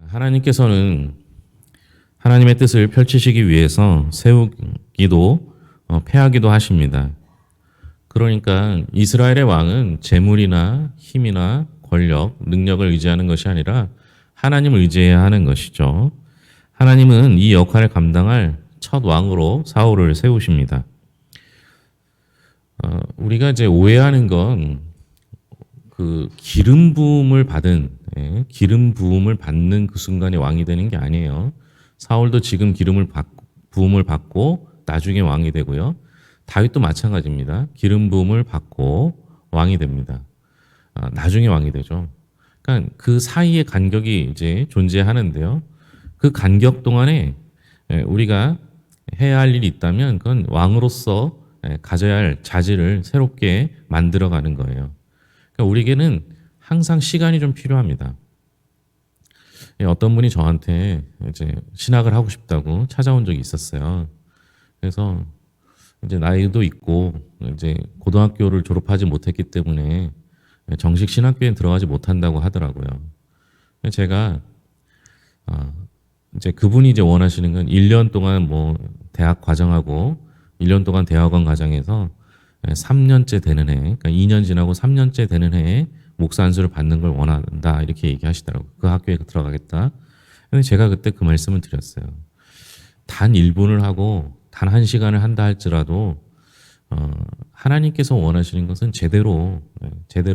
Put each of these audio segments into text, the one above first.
하나님께서는 하나님의 뜻을 펼치시기 위해서 세우기도 패하기도 하십니다. 그러니까 이스라엘의 왕은 재물이나 힘이나 권력, 능력을 의지하는 것이 아니라 하나님을 의지해야 하는 것이죠. 하나님은 이 역할을 감당할 첫 왕으로 사울을 세우십니다. 우리가 이제 오해하는 건 그 기름 부음을 받는 그 순간에 왕이 되는 게 아니에요. 사울도 지금 부음을 받고 나중에 왕이 되고요. 다윗도 마찬가지입니다. 기름 부음을 받고 왕이 됩니다. 나중에 왕이 되죠. 그러니까 그 사이의 간격이 이제 존재하는데요. 그 간격 동안에 우리가 해야 할 일이 있다면 그건 왕으로서 가져야 할 자질을 새롭게 만들어가는 거예요. 그러니까 우리에게는 항상 시간이 좀 필요합니다. 어떤 분이 저한테 이제 신학을 하고 싶다고 찾아온 적이 있었어요. 그래서 이제 나이도 있고 이제 고등학교를 졸업하지 못했기 때문에 정식 신학교에 들어가지 못한다고 하더라고요. 제가 이제 그분이 이제 원하시는 건 1년 동안 뭐 대학 과정하고 1년 동안 대학원 과정에서 3년째 되는 해, 그러니까 2년 지나고 3년째 되는 해에 목사 안수를 받는 걸 원한다 이렇게 얘기하시더라고요. 그 학교에 들어가겠다. 근데 제가 그때 그 말씀을 드렸어요. 단 1분을 하고 단 1시간을 한다 할지라도 하나님께서 원하시는 것은 제대로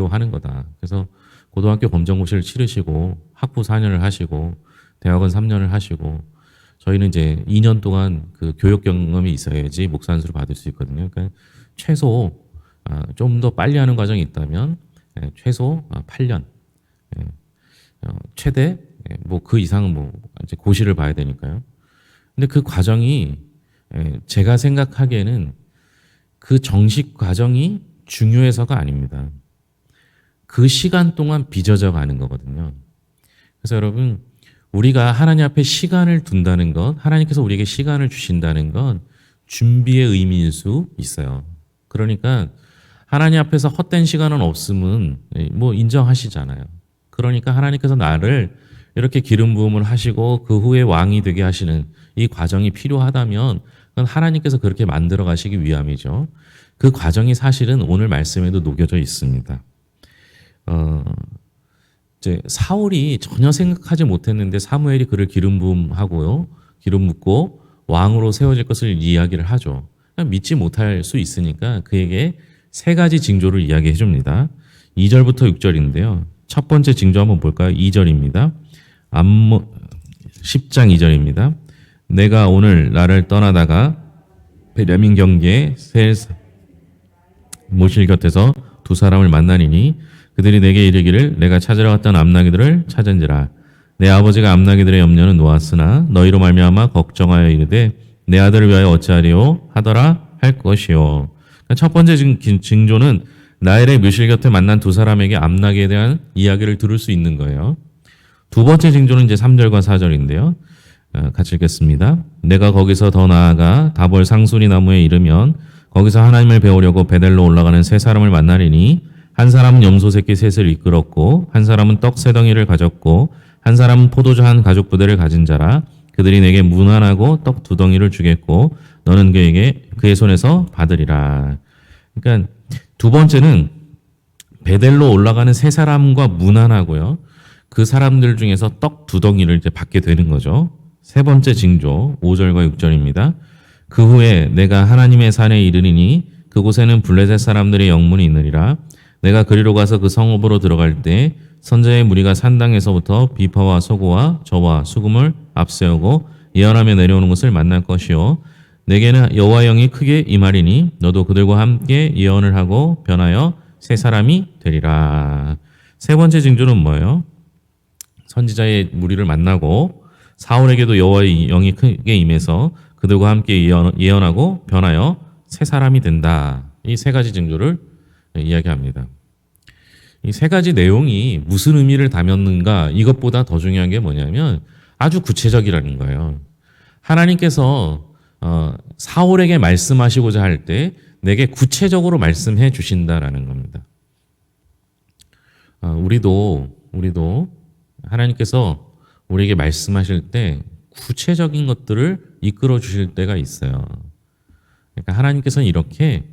하는 거다. 그래서 고등학교 검정고시를 치르시고 학부 4년을 하시고 대학원 3년을 하시고 저희는 이제 2년 동안 그 교육 경험이 있어야지 목사 안수를 받을 수 있거든요. 그러니까 최소 좀 더 빨리 하는 과정이 있다면 최소 8년, 최대 뭐 그 이상은 뭐 이제 고시를 봐야 되니까요. 근데 그 과정이 제가 생각하기에는 그 정식 과정이 중요해서가 아닙니다. 그 시간 동안 빚어져 가는 거거든요. 그래서 여러분 우리가 하나님 앞에 시간을 둔다는 것, 하나님께서 우리에게 시간을 주신다는 건 준비의 의미일 수 있어요. 그러니까 하나님 앞에서 헛된 시간은 없음은 뭐 인정하시잖아요. 그러니까 하나님께서 나를 이렇게 기름 부음을 하시고 그 후에 왕이 되게 하시는 이 과정이 필요하다면 그건 하나님께서 그렇게 만들어 가시기 위함이죠. 그 과정이 사실은 오늘 말씀에도 녹여져 있습니다. 이제 사울이 전혀 생각하지 못했는데 사무엘이 그를 기름 부음하고요, 기름 붓고 왕으로 세워질 것을 이야기를 하죠. 믿지 못할 수 있으니까 그에게 3가지 징조를 이야기해 줍니다. 2절부터 6절인데요. 첫 번째 징조 한번 볼까요? 2절입니다. 10장 2절입니다. 내가 오늘 나를 떠나다가 베냐민 경계에 모실 곁에서 2 사람을 만나니니 그들이 내게 이르기를 내가 찾으러 갔던 암나기들을 찾은지라. 내 아버지가 암나기들의 염려는 놓았으나 너희로 말미암아 걱정하여 이르되 내 아들을 위하여 어찌하리요 하더라 할 것이요. 첫 번째 징조는 나엘의 묘실 곁에 만난 2 사람에게 암나기에 대한 이야기를 들을 수 있는 거예요. 2번째 징조는 이제 3절과 4절인데요. 같이 읽겠습니다. 내가 거기서 더 나아가 다볼 상수리 나무에 이르면 거기서 하나님을 배우려고 베델로 올라가는 3 사람을 만나리니 한 사람은 염소 새끼 셋을 이끌었고 한 사람은 떡 3덩이를 가졌고 한 사람은 포도주 한 가죽 부대를 가진 자라. 그들이 내게 문안하고 떡 2덩이를 주겠고 너는 그의 손에서 받으리라. 그러니까 2번째는 베델로 올라가는 3 사람과 문안하고요. 그 사람들 중에서 떡 2덩이를 이제 받게 되는 거죠. 3번째 징조 5절과 6절입니다. 그 후에 내가 하나님의 산에 이르리니 그곳에는 블레셋 사람들의 영문이 있느니라. 내가 그리로 가서 그 성읍으로 들어갈 때 선자의 무리가 산당에서부터 비파와 소고와 저와 수금을 앞세우고 예언하며 내려오는 것을 만날 것이요. 내게는 여호와의 영이 크게 임하리니 너도 그들과 함께 예언을 하고 변하여 3 사람이 되리라. 3번째 징조는 뭐예요? 선지자의 무리를 만나고 사울에게도 여호와의 영이 크게 임해서 그들과 함께 예언하고 변하여 3 사람이 된다. 이 3가지 징조를 이야기합니다. 이 3가지 내용이 무슨 의미를 담았는가 이것보다 더 중요한 게 뭐냐면 아주 구체적이라는 거예요. 하나님께서 사울에게 말씀하시고자 할 때 내게 구체적으로 말씀해 주신다라는 겁니다. 우리도 하나님께서 우리에게 말씀하실 때 구체적인 것들을 이끌어 주실 때가 있어요. 그러니까 하나님께서는 이렇게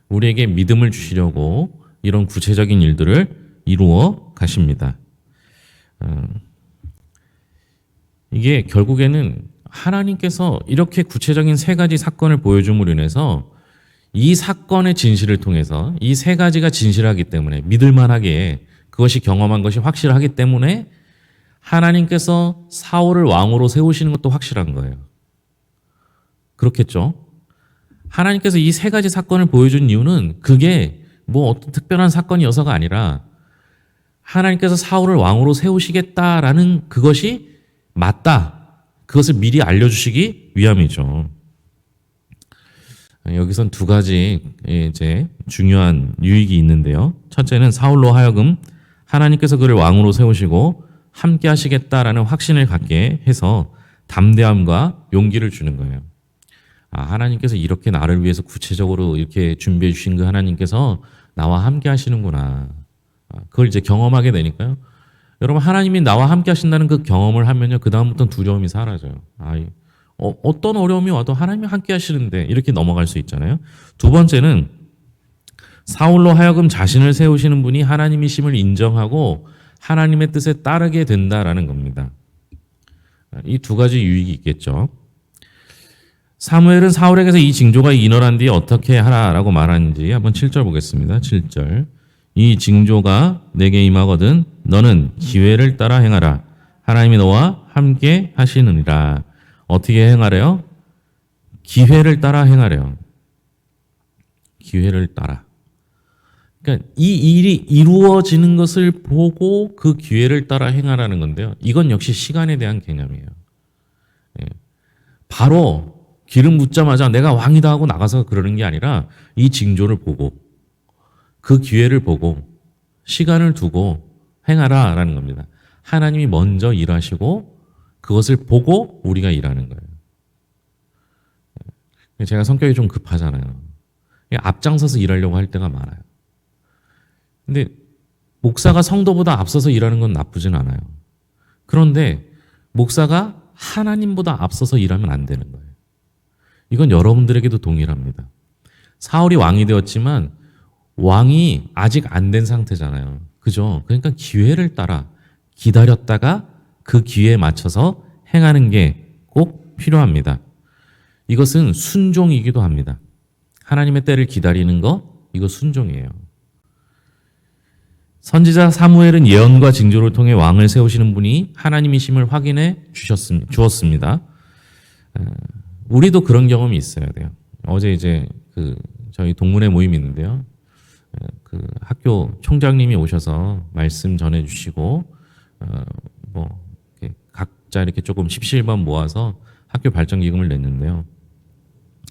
우리에게 믿음을 주시려고 이런 구체적인 일들을 이루어 가십니다. 이게 결국에는 하나님께서 이렇게 구체적인 세 가지 사건을 보여줌으로 인해서 이 사건의 진실을 통해서 이 세 가지가 진실하기 때문에 믿을만하게 그것이 경험한 것이 확실하기 때문에 하나님께서 사울을 왕으로 세우시는 것도 확실한 거예요. 그렇겠죠? 하나님께서 이 세 가지 사건을 보여준 이유는 그게 뭐 어떤 특별한 사건이어서가 아니라 하나님께서 사울을 왕으로 세우시겠다라는 그것이 맞다. 그것을 미리 알려주시기 위함이죠. 여기선 두 가지 이제 중요한 유익이 있는데요. 첫째는 사울로 하여금 하나님께서 그를 왕으로 세우시고 함께 하시겠다라는 확신을 갖게 해서 담대함과 용기를 주는 거예요. 하나님께서 이렇게 나를 위해서 구체적으로 이렇게 준비해 주신 그 하나님께서 나와 함께 하시는구나. 그걸 이제 경험하게 되니까요. 여러분, 하나님이 나와 함께 하신다는 그 경험을 하면요, 그 다음부터는 두려움이 사라져요. 어떤 어려움이 와도 하나님이 함께 하시는데 이렇게 넘어갈 수 있잖아요. 두 번째는 사울로 하여금 자신을 세우시는 분이 하나님이심을 인정하고 하나님의 뜻에 따르게 된다라는 겁니다. 이 두 가지 유익이 있겠죠. 사무엘은 사울에게서 이 징조가 일어난 뒤에 어떻게 하라라고 말하는지 한번 7절 보겠습니다. 7절. 이 징조가 내게 임하거든 너는 기회를 따라 행하라. 하나님이 너와 함께 하시느니라. 어떻게 행하래요? 기회를 따라 행하래요. 기회를 따라. 그러니까 이 일이 이루어지는 것을 보고 그 기회를 따라 행하라는 건데요. 이건 역시 시간에 대한 개념이에요. 바로 기름 붓자마자 내가 왕이다 하고 나가서 그러는 게 아니라 이 징조를 보고 그 기회를 보고 시간을 두고 행하라라는 겁니다. 하나님이 먼저 일하시고 그것을 보고 우리가 일하는 거예요. 제가 성격이 좀 급하잖아요. 앞장서서 일하려고 할 때가 많아요. 근데 목사가 성도보다 앞서서 일하는 건 나쁘진 않아요. 그런데 목사가 하나님보다 앞서서 일하면 안 되는 거예요. 이건 여러분들에게도 동일합니다. 사울이 왕이 되었지만 왕이 아직 안 된 상태잖아요. 그죠? 그러니까 기회를 따라 기다렸다가 그 기회에 맞춰서 행하는 게 꼭 필요합니다. 이것은 순종이기도 합니다. 하나님의 때를 기다리는 거, 이거 순종이에요. 선지자 사무엘은 예언과 징조를 통해 왕을 세우시는 분이 하나님이심을 확인해 주었습니다. 우리도 그런 경험이 있어야 돼요. 어제 이제 저희 동문회 모임이 있는데요. 학교 총장님이 오셔서 말씀 전해주시고 각자 이렇게 조금 십시일반 모아서 학교 발전 기금을 냈는데요.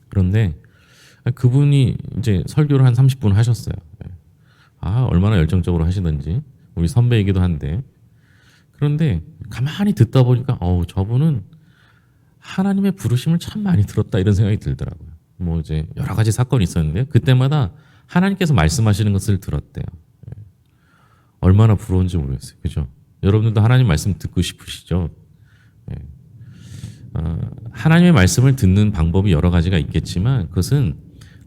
그런데 그분이 이제 설교를 한 30분 하셨어요. 얼마나 열정적으로 하시던지 우리 선배이기도 한데 그런데 가만히 듣다 보니까 저분은 하나님의 부르심을 참 많이 들었다 이런 생각이 들더라고요. 뭐 이제 여러 가지 사건이 있었는데 그때마다 하나님께서 말씀하시는 것을 들었대요. 얼마나 부러운지 모르겠어요. 그죠? 여러분들도 하나님 말씀 듣고 싶으시죠? 하나님의 말씀을 듣는 방법이 여러 가지가 있겠지만 그것은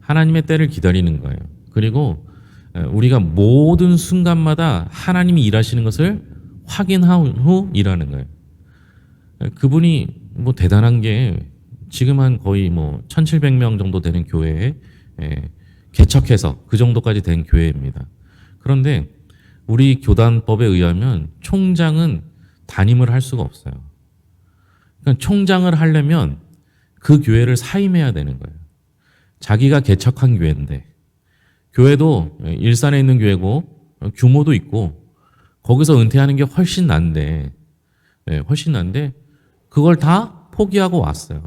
하나님의 때를 기다리는 거예요. 그리고 우리가 모든 순간마다 하나님이 일하시는 것을 확인한 후 일하는 거예요. 그분이 뭐 대단한 게 지금 한 거의 뭐 1700명 정도 되는 교회에 개척해서 그 정도까지 된 교회입니다. 그런데 우리 교단법에 의하면 총장은 담임을 할 수가 없어요. 그러니까 총장을 하려면 그 교회를 사임해야 되는 거예요. 자기가 개척한 교회인데 교회도 일산에 있는 교회고 규모도 있고 거기서 은퇴하는 게 훨씬 난데 그걸 다 포기하고 왔어요.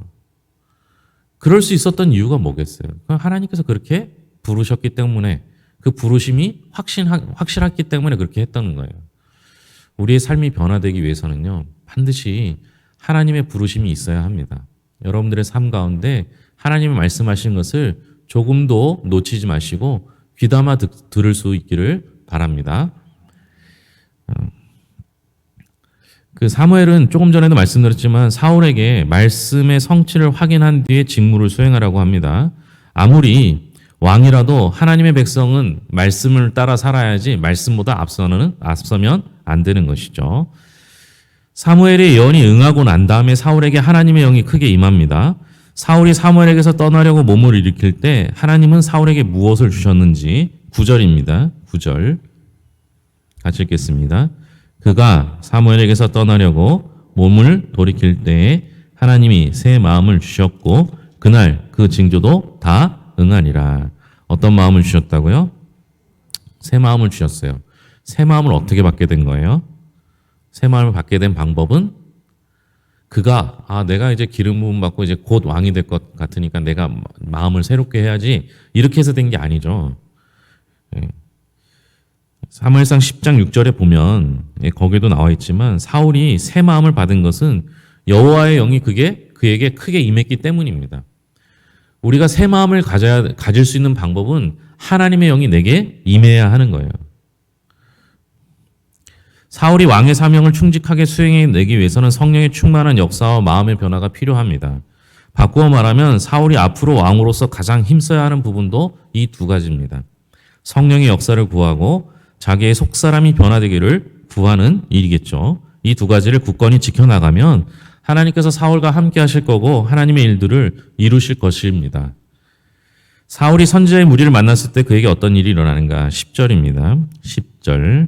그럴 수 있었던 이유가 뭐겠어요? 하나님께서 그렇게 부르셨기 때문에 그 부르심이 확실했기 때문에 그렇게 했다는 거예요. 우리의 삶이 변화되기 위해서는요, 반드시 하나님의 부르심이 있어야 합니다. 여러분들의 삶 가운데 하나님이 말씀하신 것을 조금도 놓치지 마시고 귀담아 들을 수 있기를 바랍니다. 그 사무엘은 조금 전에도 말씀드렸지만 사울에게 말씀의 성취를 확인한 뒤에 직무를 수행하라고 합니다. 아무리 왕이라도 하나님의 백성은 말씀을 따라 살아야지 말씀보다 앞서면 안 되는 것이죠. 사무엘의 예언이 응하고 난 다음에 사울에게 하나님의 영이 크게 임합니다. 사울이 사무엘에게서 떠나려고 몸을 일으킬 때 하나님은 사울에게 무엇을 주셨는지 9절입니다. 9절 같이 읽겠습니다. 그가 사무엘에게서 떠나려고 몸을 돌이킬 때에 하나님이 새 마음을 주셨고 그날 그 징조도 다 응하니라. 어떤 마음을 주셨다고요? 새 마음을 주셨어요. 새 마음을 어떻게 받게 된 거예요? 새 마음을 받게 된 방법은 그가 내가 이제 기름 부음 받고 이제 곧 왕이 될 것 같으니까 내가 마음을 새롭게 해야지 이렇게 해서 된 게 아니죠. 사무엘상 10장 6절에 보면 거기도 나와 있지만 사울이 새 마음을 받은 것은 여호와의 영이 그에게 크게 임했기 때문입니다. 우리가 새 마음을 가질 수 있는 방법은 하나님의 영이 내게 임해야 하는 거예요. 사울이 왕의 사명을 충직하게 수행해내기 위해서는 성령의 충만한 역사와 마음의 변화가 필요합니다. 바꾸어 말하면 사울이 앞으로 왕으로서 가장 힘써야 하는 부분도 이 두 가지입니다. 성령의 역사를 구하고 자기의 속사람이 변화되기를 구하는 일이겠죠. 이 두 가지를 굳건히 지켜나가면 하나님께서 사울과 함께 하실 거고 하나님의 일들을 이루실 것입니다. 사울이 선지자의 무리를 만났을 때 그에게 어떤 일이 일어나는가? 10절입니다. 10절.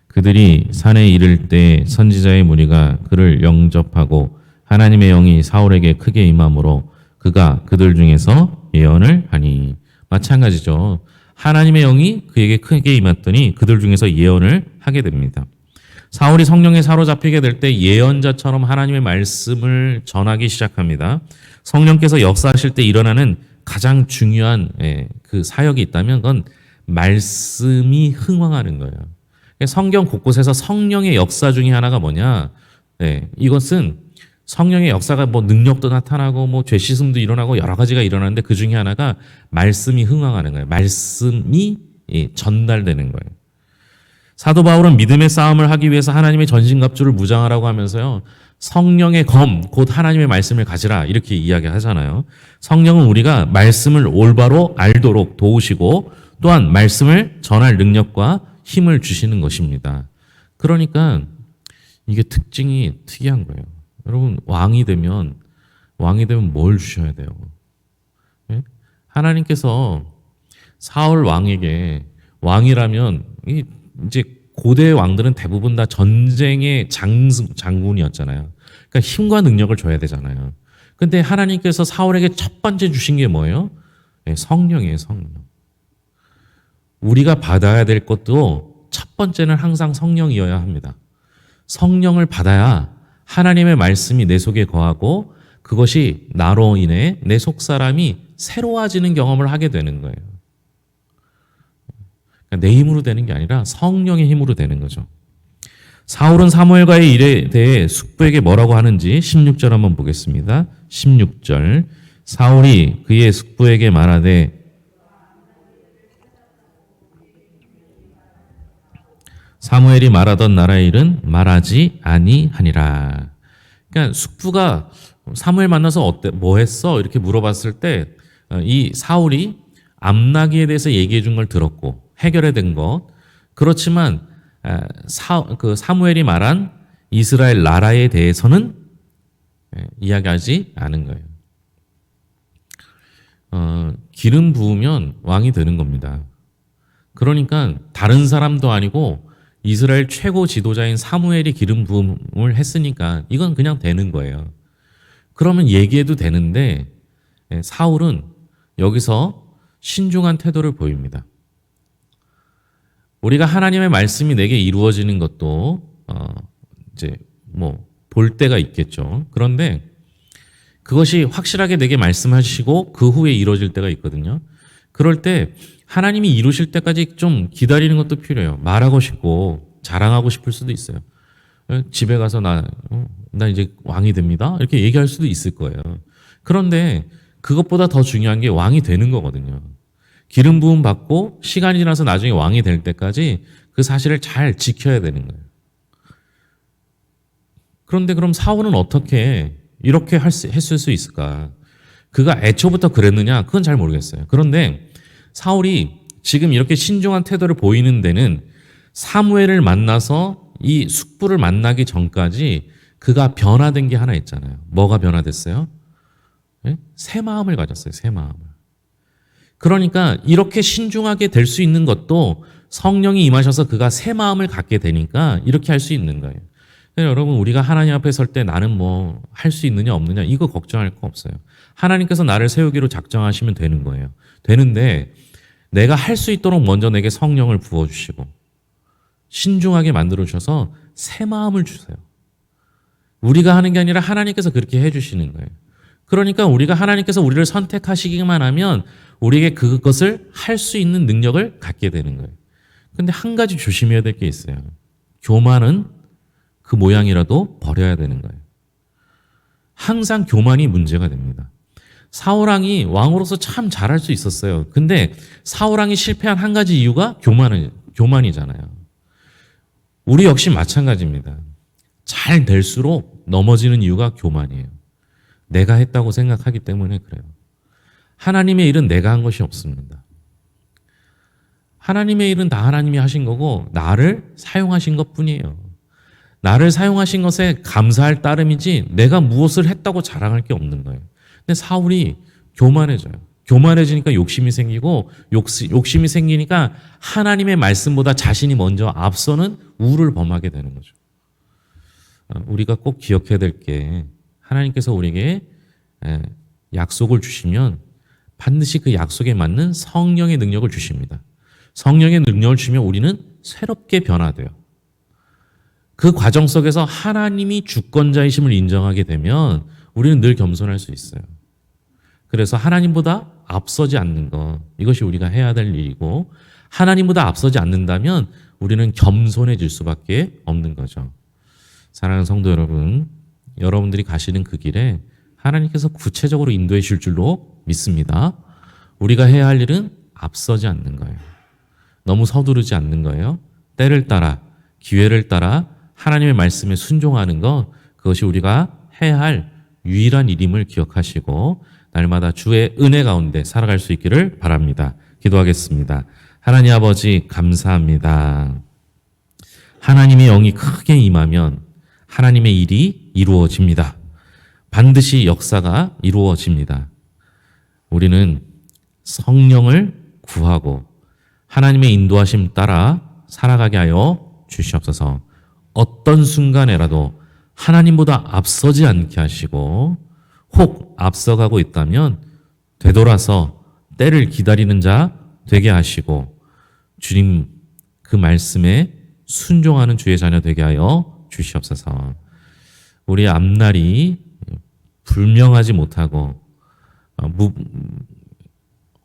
그들이 산에 이를 때 선지자의 무리가 그를 영접하고 하나님의 영이 사울에게 크게 임함으로 그가 그들 중에서 예언을 하니. 마찬가지죠. 하나님의 영이 그에게 크게 임했더니 그들 중에서 예언을 하게 됩니다. 사울이 성령에 사로잡히게 될 때 예언자처럼 하나님의 말씀을 전하기 시작합니다. 성령께서 역사하실 때 일어나는 가장 중요한 그 사역이 있다면 그건 말씀이 흥왕하는 거예요. 성경 곳곳에서 성령의 역사 중에 하나가 뭐냐? 이것은 성령의 역사가 뭐 능력도 나타나고 뭐 죄 씻음도 일어나고 여러 가지가 일어나는데 그 중에 하나가 말씀이 흥왕하는 거예요. 말씀이 전달되는 거예요. 사도 바울은 믿음의 싸움을 하기 위해서 하나님의 전신갑주를 무장하라고 하면서요. 성령의 검, 곧 하나님의 말씀을 가지라 이렇게 이야기하잖아요. 성령은 우리가 말씀을 올바로 알도록 도우시고 또한 말씀을 전할 능력과 힘을 주시는 것입니다. 그러니까 이게 특징이 특이한 거예요. 여러분 왕이 되면 뭘 주셔야 돼요? 예? 하나님께서 사울 왕에게 왕이라면 이제 고대 왕들은 대부분 다 전쟁의 장군이었잖아요. 그러니까 힘과 능력을 줘야 되잖아요. 근데 하나님께서 사울에게 첫 번째 주신 게 뭐예요? 성령이에요, 성령. 우리가 받아야 될 것도 첫 번째는 항상 성령이어야 합니다. 성령을 받아야 하나님의 말씀이 내 속에 거하고 그것이 나로 인해 내 속사람이 새로워지는 경험을 하게 되는 거예요. 그러니까 내 힘으로 되는 게 아니라 성령의 힘으로 되는 거죠. 사울은 사무엘과의 일에 대해 숙부에게 뭐라고 하는지 16절 한번 보겠습니다. 16절 사울이 그의 숙부에게 말하되 사무엘이 말하던 나라의 일은 말하지 아니하니라. 그러니까 숙부가 사무엘 만나서 뭐 했어? 이렇게 물어봤을 때 이 사울이 암나기에 대해서 얘기해 준 걸 들었고 해결해 된 것. 그렇지만 사무엘이 말한 이스라엘 나라에 대해서는 이야기하지 않은 거예요. 기름 부으면 왕이 되는 겁니다. 그러니까 다른 사람도 아니고 이스라엘 최고 지도자인 사무엘이 기름 부음을 했으니까 이건 그냥 되는 거예요. 그러면 얘기해도 되는데 사울은 여기서 신중한 태도를 보입니다. 우리가 하나님의 말씀이 내게 이루어지는 것도 이제 뭐 볼 때가 있겠죠. 그런데 그것이 확실하게 내게 말씀하시고 그 후에 이루어질 때가 있거든요. 그럴 때 하나님이 이루실 때까지 좀 기다리는 것도 필요해요. 말하고 싶고 자랑하고 싶을 수도 있어요. 집에 가서 나 이제 왕이 됩니다. 이렇게 얘기할 수도 있을 거예요. 그런데 그것보다 더 중요한 게 왕이 되는 거거든요. 기름 부음 받고 시간이 지나서 나중에 왕이 될 때까지 그 사실을 잘 지켜야 되는 거예요. 그런데 그럼 사울은 어떻게 이렇게 했을 수 있을까? 그가 애초부터 그랬느냐? 그건 잘 모르겠어요. 그런데 사울이 지금 이렇게 신중한 태도를 보이는 데는 사무엘을 만나서 이 숙부를 만나기 전까지 그가 변화된 게 하나 있잖아요. 뭐가 변화됐어요? 예? 새 마음을 가졌어요. 새 마음을. 그러니까 이렇게 신중하게 될 수 있는 것도 성령이 임하셔서 그가 새 마음을 갖게 되니까 이렇게 할 수 있는 거예요. 여러분, 우리가 하나님 앞에 설 때 나는 뭐 할 수 있느냐 없느냐 이거 걱정할 거 없어요. 하나님께서 나를 세우기로 작정하시면 되는 거예요. 되는데 내가 할 수 있도록 먼저 내게 성령을 부어주시고 신중하게 만들어주셔서 새 마음을 주세요. 우리가 하는 게 아니라 하나님께서 그렇게 해주시는 거예요. 그러니까 우리가 하나님께서 우리를 선택하시기만 하면 우리에게 그것을 할 수 있는 능력을 갖게 되는 거예요. 근데 한 가지 조심해야 될 게 있어요. 교만은 그 모양이라도 버려야 되는 거예요. 항상 교만이 문제가 됩니다. 사울왕이 왕으로서 참 잘할 수 있었어요. 근데 사울왕이 실패한 한 가지 이유가 교만이잖아요. 우리 역시 마찬가지입니다. 잘 될수록 넘어지는 이유가 교만이에요. 내가 했다고 생각하기 때문에 그래요. 하나님의 일은 내가 한 것이 없습니다. 하나님의 일은 다 하나님이 하신 거고 나를 사용하신 것뿐이에요. 나를 사용하신 것에 감사할 따름이지 내가 무엇을 했다고 자랑할 게 없는 거예요. 근데 사울이 교만해져요. 교만해지니까 욕심이 생기고 욕심이 생기니까 하나님의 말씀보다 자신이 먼저 앞서는 우를 범하게 되는 거죠. 우리가 꼭 기억해야 될 게 하나님께서 우리에게 약속을 주시면 반드시 그 약속에 맞는 성령의 능력을 주십니다. 성령의 능력을 주시면 우리는 새롭게 변화돼요. 그 과정 속에서 하나님이 주권자이심을 인정하게 되면 우리는 늘 겸손할 수 있어요. 그래서 하나님보다 앞서지 않는 것, 이것이 우리가 해야 될 일이고 하나님보다 앞서지 않는다면 우리는 겸손해질 수밖에 없는 거죠. 사랑하는 성도 여러분, 여러분들이 가시는 그 길에 하나님께서 구체적으로 인도해 주실 줄로 믿습니다. 우리가 해야 할 일은 앞서지 않는 거예요. 너무 서두르지 않는 거예요. 때를 따라, 기회를 따라 하나님의 말씀에 순종하는 것, 그것이 우리가 해야 할 유일한 일임을 기억하시고 날마다 주의 은혜 가운데 살아갈 수 있기를 바랍니다. 기도하겠습니다. 하나님 아버지 감사합니다. 하나님의 영이 크게 임하면 하나님의 일이 이루어집니다. 반드시 역사가 이루어집니다. 우리는 성령을 구하고 하나님의 인도하심 따라 살아가게 하여 주시옵소서. 어떤 순간에라도 하나님보다 앞서지 않게 하시고 혹 앞서가고 있다면 되돌아서 때를 기다리는 자 되게 하시고 주님 그 말씀에 순종하는 주의 자녀 되게 하여 주시옵소서. 우리의 앞날이 불명하지 못하고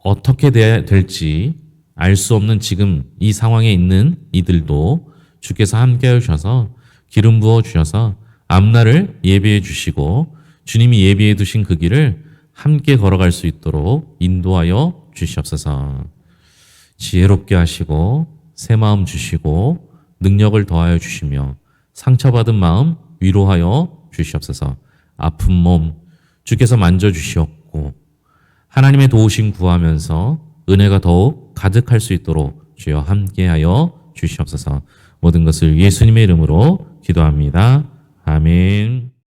어떻게 될지 알 수 없는 지금 이 상황에 있는 이들도 주께서 함께 해주셔서 기름 부어 주셔서 앞날을 예비해 주시고 주님이 예비해 두신 그 길을 함께 걸어갈 수 있도록 인도하여 주시옵소서. 지혜롭게 하시고 새 마음 주시고 능력을 더하여 주시며 상처받은 마음 위로하여 주시옵소서. 아픈 몸 주께서 만져주시옵고 하나님의 도우심 구하면서 은혜가 더욱 가득할 수 있도록 주여 함께하여 주시옵소서. 모든 것을 예수님의 이름으로 기도합니다. 아멘.